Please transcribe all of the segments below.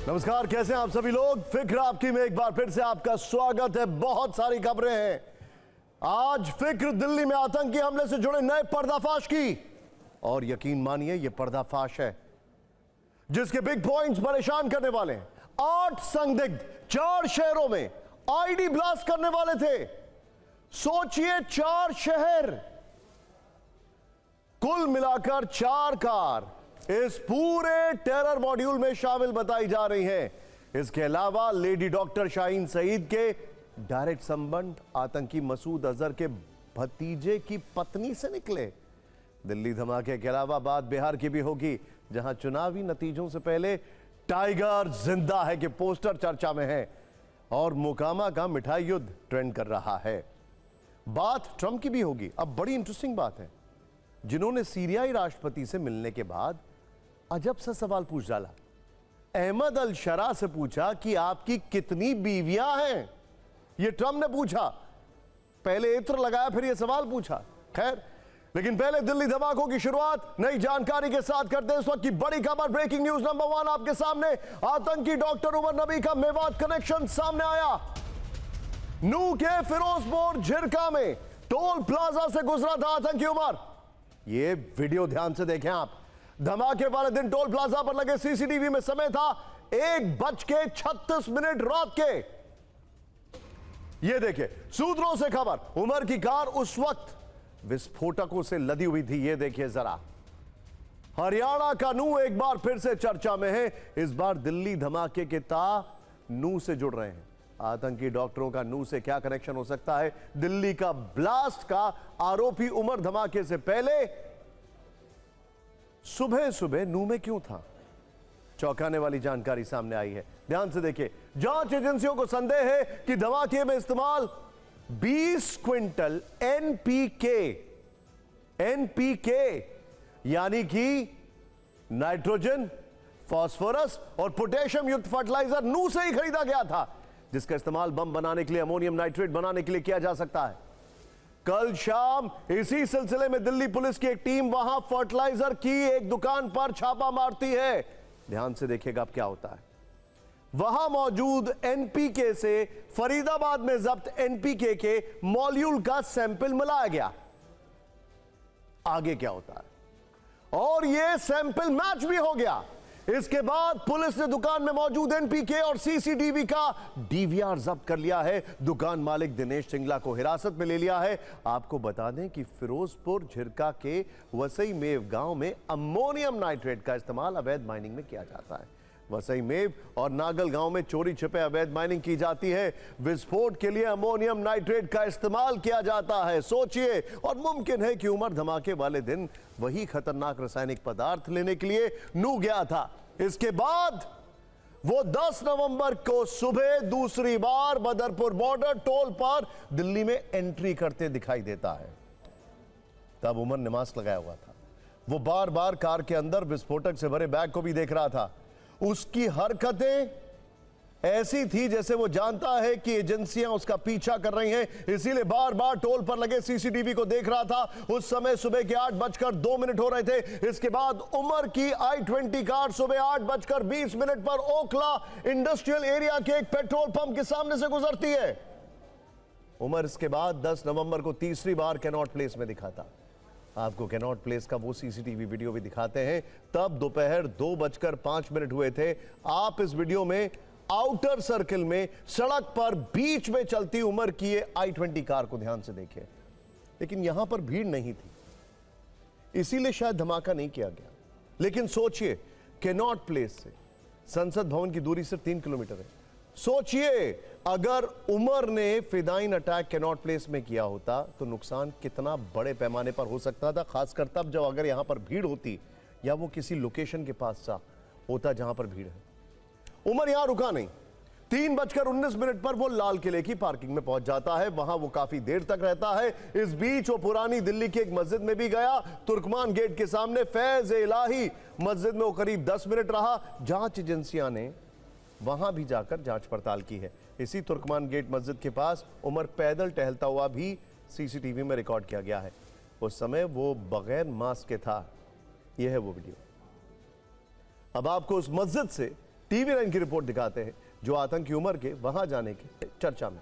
नमस्कार, कैसे हैं आप सभी लोग। फिक्र आपकी में एक बार फिर से आपका स्वागत है। बहुत सारी खबरें हैं आज। फिक्र दिल्ली में आतंकी हमले से जुड़े नए पर्दाफाश की, और यकीन मानिए यह पर्दाफाश है जिसके बिग पॉइंट्स परेशान करने वाले हैं। 8 संदिग्ध 4 शहरों में आईडी ब्लास्ट करने वाले थे। सोचिए, 4 शहर, कुल मिलाकर 4 कार इस पूरे टेरर मॉड्यूल में शामिल बताई जा रही हैं। इसके अलावा लेडी डॉक्टर शाहीन सईद के डायरेक्ट संबंध आतंकी मसूद अजहर के भतीजे की पत्नी से निकले। दिल्ली धमाके के अलावा बात बिहार की भी होगी, जहां चुनावी नतीजों से पहले टाइगर जिंदा है कि पोस्टर चर्चा में है, और मोकामा का मिठाई युद्ध ट्रेंड कर रहा है। बात ट्रंप की भी होगी। अब बड़ी इंटरेस्टिंग बात है, जिन्होंने सीरियाई राष्ट्रपति से मिलने के बाद अजब सा सवाल पूछ डाला। अहमद अल शरा से पूछा कि आपकी कितनी बीवियां हैं। यह ट्रंप ने पूछा, पहले इत्र लगाया फिर यह सवाल पूछा। खैर, लेकिन पहले दिल्ली धमाकों की शुरुआत नई जानकारी के साथ करते हैं। इस वक्त की बड़ी खबर, ब्रेकिंग न्यूज नंबर 1 आपके सामने। आतंकी डॉक्टर उमर नबी का मेवात कनेक्शन सामने आया। नू के फिरोजपुर झिरका में टोल प्लाजा से गुजरा था आतंकी उमर। ये वीडियो ध्यान से देखें आप। धमाके वाले दिन टोल प्लाजा पर लगे सीसीटीवी में समय था 1:36 रात के। ये देखिए, सूत्रों से खबर, उमर की कार उस वक्त विस्फोटकों से लदी हुई थी। ये देखिए जरा। हरियाणा का नू एक बार फिर से चर्चा में है। इस बार दिल्ली धमाके के नू से जुड़ रहे हैं। आतंकी डॉक्टरों का नू से क्या कनेक्शन हो सकता है? दिल्ली का ब्लास्ट का आरोपी उमर धमाके से पहले सुबह सुबह नू में क्यों था? चौंकाने वाली जानकारी सामने आई है। ध्यान से देखिए। जांच एजेंसियों को संदेह है कि धमाके में इस्तेमाल 20 क्विंटल एनपीके यानी कि नाइट्रोजन, फास्फोरस और पोटेशियम युक्त फर्टिलाइजर नू से ही खरीदा गया था, जिसका इस्तेमाल बम बनाने के लिए, अमोनियम नाइट्रेट बनाने के लिए किया जा सकता है। कल शाम इसी सिलसिले में दिल्ली पुलिस की एक टीम वहां फर्टिलाइजर की एक दुकान पर छापा मारती है। ध्यान से देखिएगा अब क्या होता है। वहां मौजूद एनपीके से फरीदाबाद में जब्त एनपीके के मॉल्यूल का सैंपल मिलाया गया। आगे क्या होता है? और यह सैंपल मैच भी हो गया। इसके बाद पुलिस ने दुकान में मौजूद एनपीके और सीसीटीवी का डीवीआर जब्त कर लिया है। दुकान मालिक दिनेश सिंगला को हिरासत में ले लिया है। आपको बता दें कि फिरोजपुर झिरका के वसई मेव गांव में अमोनियम नाइट्रेट का इस्तेमाल अवैध माइनिंग में किया जाता है। वसई मेव और नागल गांव में चोरी छिपे अवैध माइनिंग की जाती है। विस्फोट के लिए अमोनियम नाइट्रेट का इस्तेमाल किया जाता है। सोचिए, और मुमकिन है कि उमर धमाके वाले दिन वही खतरनाक रासायनिक पदार्थ लेने के लिए नू गया था। इसके बाद वो 10 नवंबर को सुबह दूसरी बार बदरपुर बॉर्डर टोल पर दिल्ली में एंट्री करते दिखाई देता है। तब उमर ने मास्क लगाया हुआ था। वो बार बार कार के अंदर विस्फोटक से भरे बैग को भी देख रहा था। उसकी हरकतें ऐसी थी जैसे वो जानता है कि एजेंसियां उसका पीछा कर रही हैं, इसीलिए बार बार टोल पर लगे सीसीटीवी को देख रहा था। उस समय सुबह के 8:02 हो रहे थे। इसके बाद उमर की i20 कार सुबह 8:20 पर ओखला इंडस्ट्रियल एरिया के एक पेट्रोल पंप के सामने से गुजरती है। उमर इसके बाद 10 नवंबर को तीसरी बार कैनॉट प्लेस में दिखा था। आपको कैनॉट प्लेस का वो सीसीटीवी वीडियो भी दिखाते हैं। तब दोपहर 2:05 हुए थे। आप इस वीडियो में आउटर सर्किल में सड़क पर बीच में चलती उमर की ये i20 कार को ध्यान से देखिए। लेकिन यहां पर भीड़ नहीं थी, इसीलिए शायद धमाका नहीं किया गया। लेकिन सोचिए, कैनॉट प्लेस से संसद भवन की दूरी सिर्फ 3 किलोमीटर है। सोचिए, अगर उमर ने फिदाइन अटैक कैनॉट प्लेस में किया होता तो नुकसान कितना बड़े पैमाने पर हो सकता था, खासकर तब जब अगर यहां पर भीड़ होती या वो किसी लोकेशन के पास सा होता जहां पर भीड़ है। उमर यहां रुका नहीं। 3:19 पर वो लाल किले की पार्किंग में पहुंच जाता है। वहां वो काफी देर तक रहता है। इस बीच वो पुरानी दिल्ली की एक मस्जिद में भी गया। तुर्कमान गेट के सामने फैज इलाही मस्जिद में वो करीब 10 मिनट रहा। जांच एजेंसियां ने वहां भी जाकर जांच पड़ताल की है। इसी तुर्कमान गेट मस्जिद के पास उमर पैदल टहलता हुआ भी सीसीटीवी में रिकॉर्ड किया गया है। उस समय वो बगैर मास्क के था। यह है वो वीडियो। अब आपको उस मस्जिद से TV9 की रिपोर्ट दिखाते हैं, जो आतंकी उमर के वहां जाने की चर्चा में।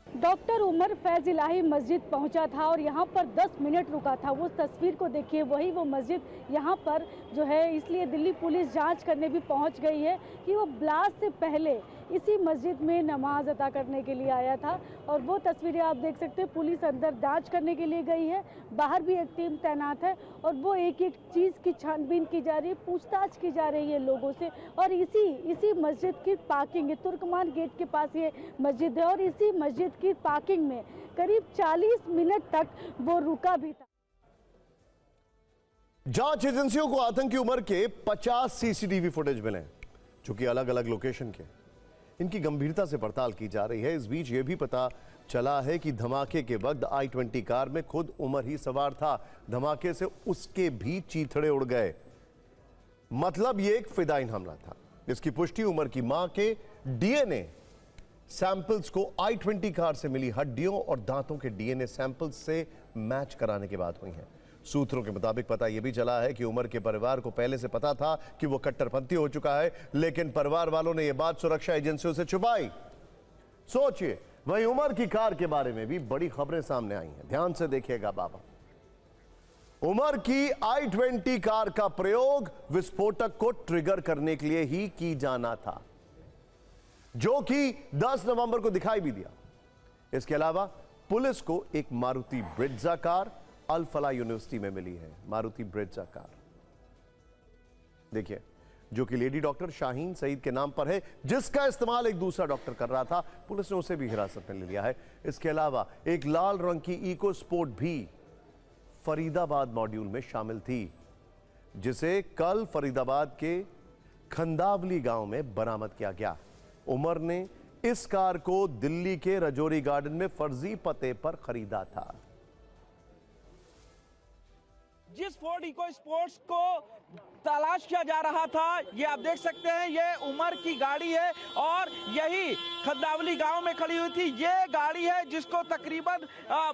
डॉक्टर उमर फैज इलाही मस्जिद पहुंचा था और यहां पर 10 मिनट रुका था। वो तस्वीर को देखिए, वही वो मस्जिद यहां पर जो है, इसलिए दिल्ली पुलिस जांच करने भी पहुंच गई है कि वो ब्लास्ट से पहले इसी मस्जिद में नमाज अदा करने के लिए आया था। और वो तस्वीरें आप देख सकते हैं, पुलिस अंदर जांच करने के लिए गई है, बाहर भी एक टीम तैनात है और वो एक एक चीज़ की छानबीन की जा रही है, पूछताछ की जा रही है लोगों से। और इसी मस्जिद की पार्किंग है, तुर्कमान गेट के पास ये मस्जिद है और इसी मस्जिद की पार्किंग में करीब 40 मिनट तक वो रुका भी था। जांच एजेंसियों को आतंकी उमर के 50 CCTV फुटेज मिले, जो कि अलग अलग लोकेशन के। इनकी गंभीरता से पड़ताल की जा रही है। इस बीच यह भी पता चला है कि धमाके के वक्त I-20 कार में खुद उमर ही सवार था। धमाके से उसके भी चीथड़े उड़ गए। मतलब यह एक फिदाइन हमला था। इसकी पुष्टि उमर की मां के DNA सैंपल्स को I-20 कार से मिली हड्डियों और दांतों के DNA सैंपल्स से मैच कराने के बाद हुई है। सूत्रों के मुताबिक पता यह भी चला है कि उमर के परिवार को पहले से पता था कि वो कट्टरपंथी हो चुका है, लेकिन परिवार वालों ने यह बात सुरक्षा एजेंसियों से छुपाई। सोचिए, वहीं उमर की कार के बारे में भी बड़ी खबरें सामने आई हैं। ध्यान से देखिएगा बाबा। उमर की I-20 कार का प्रयोग विस्फोटक को ट्रिगर करने के लिए ही की जाना था, जो कि 10 नवंबर को दिखाई भी दिया। इसके अलावा पुलिस को एक मारुति ब्रिट्जा कार अल फला यूनिवर्सिटी में मिली है। मारुति ब्रिट्जा कार देखिए, जो कि लेडी डॉक्टर शाहीन सईद के नाम पर है, जिसका इस्तेमाल एक दूसरा डॉक्टर कर रहा था। पुलिस ने उसे भी हिरासत में ले लिया है। इसके अलावा एक लाल रंग की इको स्पोर्ट भी फरीदाबाद मॉड्यूल में शामिल थी, जिसे कल फरीदाबाद के खंदावली गांव में बरामद किया गया। उमर ने इस कार को दिल्ली के रजौरी गार्डन में फर्जी पते पर खरीदा था। जिस फोर्ड इको स्पोर्ट्स को तलाश किया जा रहा था, ये आप देख सकते हैं, ये उमर की गाड़ी है और यही खंदावली गांव में खड़ी हुई थी। ये गाड़ी है जिसको तकरीबन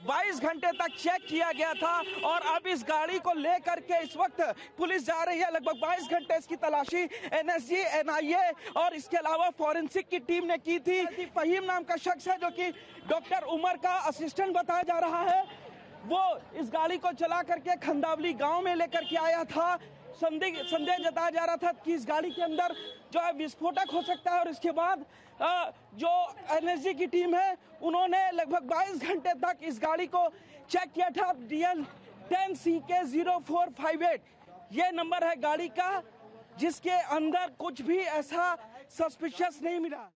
22 घंटे तक चेक किया गया था और अब इस गाड़ी को लेकर के इस वक्त पुलिस जा रही है। लगभग 22 घंटे इसकी तलाशी NSG, NIA और इसके अलावा फॉरेंसिक की टीम ने की थी। फहीम नाम का शख्स है, जो कि डॉक्टर उमर का असिस्टेंट बताया जा रहा है, वो इस गाड़ी को चला करके खंदावली गांव में लेकर के आया था। संदेह जताया जा रहा था कि इस गाड़ी के अंदर जो है विस्फोटक हो सकता है और इसके बाद जो NSG की टीम है, उन्होंने लगभग 22 घंटे तक इस गाड़ी को चेक किया था। DL 10CK0458 ये नंबर है गाड़ी का, जिसके अंदर कुछ भी ऐसा सस्पिशियस नहीं मिला।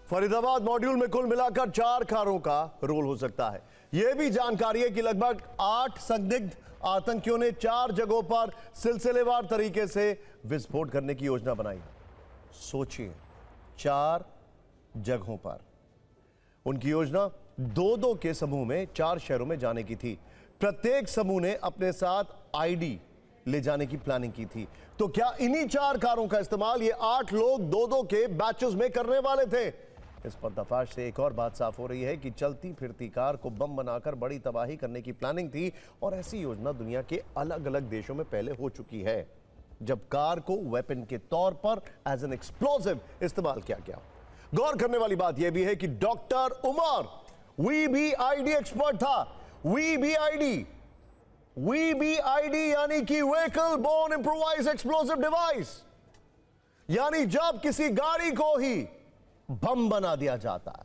फरीदाबाद मॉड्यूल में कुल मिलाकर 4 कारों का रोल हो सकता है। यह भी जानकारी है कि लगभग 8 संदिग्ध आतंकियों ने 4 जगहों पर सिलसिलेवार तरीके से विस्फोट करने की योजना बनाई। सोचिए, 4 जगहों पर उनकी योजना 2-2 के समूह में 4 शहरों में जाने की थी। प्रत्येक समूह ने अपने साथ ID ले जाने की प्लानिंग की थी। तो क्या इन्हीं 4 कारों का इस्तेमाल ये 8 लोग 2-2 के बैचेस में करने वाले थे? इस पर्दाफाश से एक और बात साफ हो रही है कि चलती फिरती कार को बम बनाकर बड़ी तबाही करने की प्लानिंग थी और ऐसी योजना दुनिया के अलग अलग देशों में पहले हो चुकी है, जब कार को वेपन के तौर पर एज एन एक्सप्लोसिव इस्तेमाल किया गया। गौर करने वाली बात यह भी है कि डॉक्टर उमर VBID एक्सपर्ट था। VBID यानी कि vehicle borne improvise explosive device, यानी जब किसी गाड़ी को ही बम बना दिया जाता है,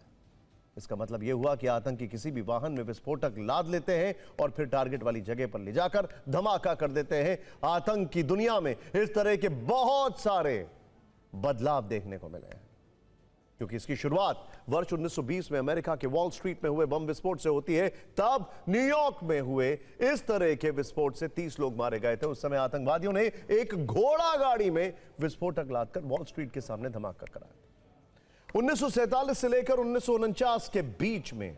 इसका मतलब यह हुआ कि आतंकी किसी भी वाहन में विस्फोटक लाद लेते हैं और फिर टारगेट वाली जगह पर ले जाकर धमाका कर देते हैं। आतंक की दुनिया में इस तरह के बहुत सारे बदलाव देखने को मिले हैं, क्योंकि इसकी शुरुआत वर्ष 1920 में अमेरिका के वॉल स्ट्रीट में हुए बम विस्फोट से होती है। तब न्यूयॉर्क में हुए इस तरह के विस्फोट से 30 लोग मारे गए थे। उस समय आतंकवादियों ने एक घोड़ा गाड़ी में विस्फोटक लादकर वॉल स्ट्रीट के सामने धमाका कराया। 1947 से लेकर 1949 के बीच में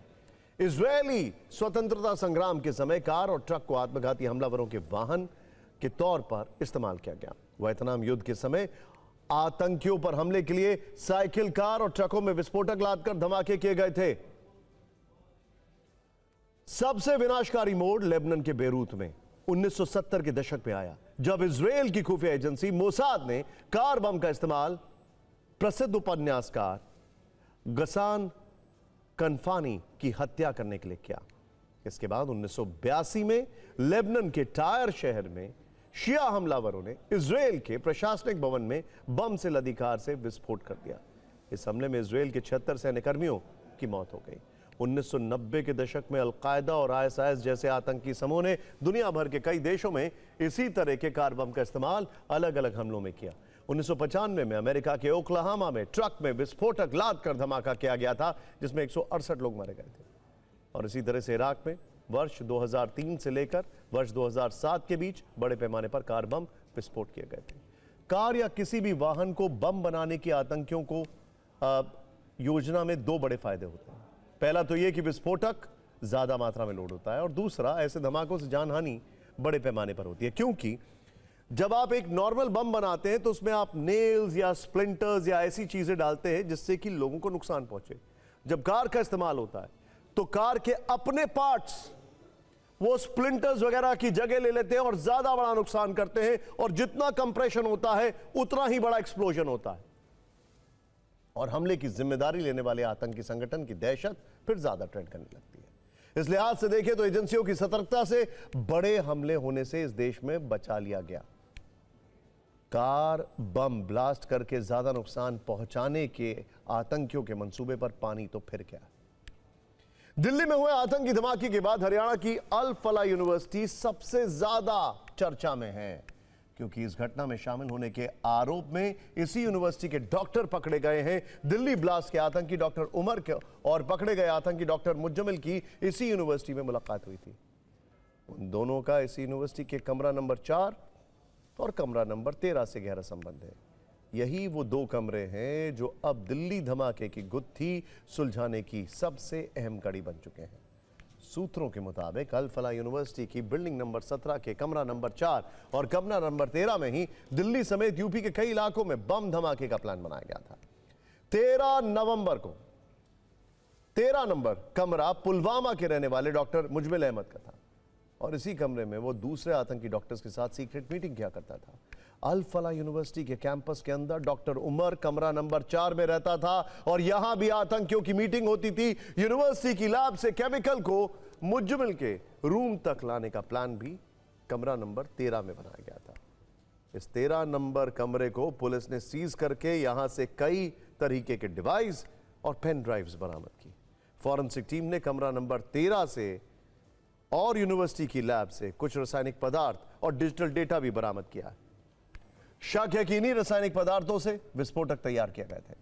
इजरायली स्वतंत्रता संग्राम के समय कार और ट्रक को आत्मघाती हमलावरों के वाहन के तौर पर इस्तेमाल किया गया। वियतनाम युद्ध के समय आतंकियों पर हमले के लिए साइकिल, कार और ट्रकों में विस्फोटक लादकर धमाके किए गए थे। सबसे विनाशकारी मोड़ लेबनान के बेरूत में 1970 के दशक में आया, जब इजराइल की खुफिया एजेंसी मोसाद ने कार बम का इस्तेमाल प्रसिद्ध उपन्यासकार गसान कनफानी की हत्या करने के लिए किया। इसके बाद 1982 में लेबनान के टायर शहर में शिया हमलावरों ने इजराइल के प्रशासनिक भवन में बम से लदी कार से विस्फोट कर दिया। इस हमले में इजराइल के 76 सैन्यकर्मियों की मौत हो गई। 1990 के दशक में अलकायदा और आईएसआईएस जैसे आतंकी समूह ने दुनिया भर के कई देशों में इसी तरह के कार बम का इस्तेमाल अलग अलग हमलों में किया। 1995 में अमेरिका के ओक्लाहोमा में ट्रक में विस्फोटक लाद कर धमाका किया गया था, जिसमें 168 लोग मारे गए थे। और इसी तरह से इराक में वर्ष 2003 से लेकर वर्ष 2007 के बीच बड़े पैमाने पर कार बम विस्फोट किए गए थे। कार या किसी भी वाहन को बम बनाने की आतंकियों को योजना में दो बड़े फायदे होते हैं। पहला तो यह कि विस्फोटक ज्यादा मात्रा में लोड होता है, और दूसरा ऐसे धमाकों से जानहानि बड़े पैमाने पर होती है, क्योंकि जब आप एक नॉर्मल बम बनाते हैं तो उसमें आप नेल्स या स्प्लिंटर्स या ऐसी चीजें डालते हैं जिससे कि लोगों को नुकसान पहुंचे। जब कार का इस्तेमाल होता है तो कार के अपने पार्ट्स वो स्प्लिंटर्स वगैरह की जगह ले लेते हैं और ज्यादा बड़ा नुकसान करते हैं, और जितना कंप्रेशन होता है उतना ही बड़ा एक्सप्लोजन होता है, और हमले की जिम्मेदारी लेने वाले आतंकी संगठन की दहशत फिर ज्यादा ट्रेंड करने लगती है। इस लिहाज से देखें तो एजेंसियों की सतर्कता से बड़े हमले होने से इस देश में बचा लिया गया। कार बम ब्लास्ट करके ज्यादा नुकसान पहुंचाने के आतंकियों के मंसूबे पर पानी तो फिर क्या। दिल्ली में हुए आतंकी धमाके के बाद हरियाणा की अल फला यूनिवर्सिटी सबसे ज्यादा चर्चा में है, क्योंकि इस घटना में शामिल होने के आरोप में इसी यूनिवर्सिटी के डॉक्टर पकड़े गए हैं। दिल्ली ब्लास्ट के आतंकी डॉक्टर उमर के और पकड़े गए आतंकी डॉक्टर मुज्जमिल की इसी यूनिवर्सिटी में मुलाकात हुई थी। उन दोनों का इसी यूनिवर्सिटी के कमरा नंबर 4 और कमरा नंबर 13 से गहरा संबंध है। यही वो दो कमरे हैं जो अब दिल्ली धमाके की गुत्थी सुलझाने की सबसे अहम कड़ी बन चुके हैं। सूत्रों के मुताबिक अल फला यूनिवर्सिटी की बिल्डिंग नंबर 17 के कमरा नंबर 4 और कमरा नंबर 13 में ही दिल्ली समेत यूपी के कई इलाकों में बम धमाके का प्लान बनाया गया था। 13 नवंबर को 13 नंबर कमरा पुलवामा के रहने वाले डॉक्टर मुज्जमिल अहमद का था, और इसी कमरे में वो दूसरे आतंकी डॉक्टर्स के साथ सीक्रेट मीटिंग किया करता था। अल फला यूनिवर्सिटी के कैंपस के अंदर डॉक्टर उमर कमरा नंबर 4 में रहता था, और यहां भी आतंकियों की मीटिंग होती थी। यूनिवर्सिटी की लैब से केमिकल को मुज्जमिल के रूम तक लाने का प्लान भी कमरा नंबर 13 में बनाया गया था। इस 13 नंबर कमरे को पुलिस ने सीज करके यहां से कई तरीके के डिवाइस और पेन ड्राइव्स बरामद की। फॉरेंसिक टीम ने कमरा नंबर 13 से और यूनिवर्सिटी की लैब से कुछ रासायनिक पदार्थ और डिजिटल डेटा भी बरामद किया है। शक है कि इन्हीं रासायनिक पदार्थों से विस्फोटक तैयार किए गए थे।